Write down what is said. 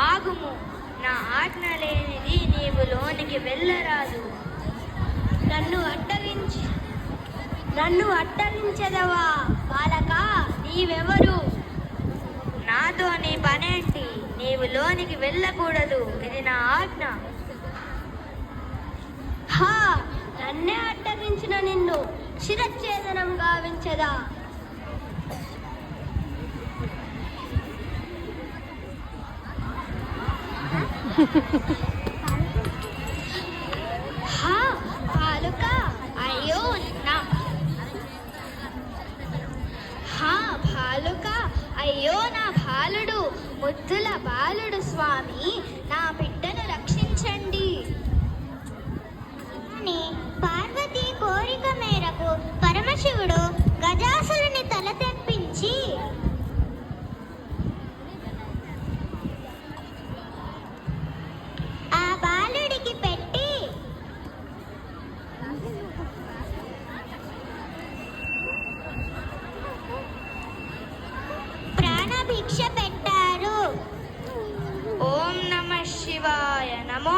ఆగుము, నా ఆజ్ఞ లేనిది నీవు లోనికి వెళ్ళరాదు. నన్ను అట్టగించదవా బాలక? నీవెవరు? నాతో నీ పనేంటి? నీవు లోనికి వెళ్ళకూడదు, ఇది నా ఆజ్ఞ. హా, నన్నే అట్టగించిన నిన్ను శిరచ్ఛేదనం గావించదా? హా బాలుక, అయ్యో నా బాలుక, అయ్యో నా బాలుడు, ముద్దుల బాలుడు స్వామి, నా బిడ్డను రక్షించండి అని పార్వతి కోరిక మేరకు పరమశివుడు గజాసురుని తల తెప్పించి ఆ బాలుడికి పెట్టి ప్రాణభిక్ష పెట్టారు. ఓం నమః శివాయ. నమో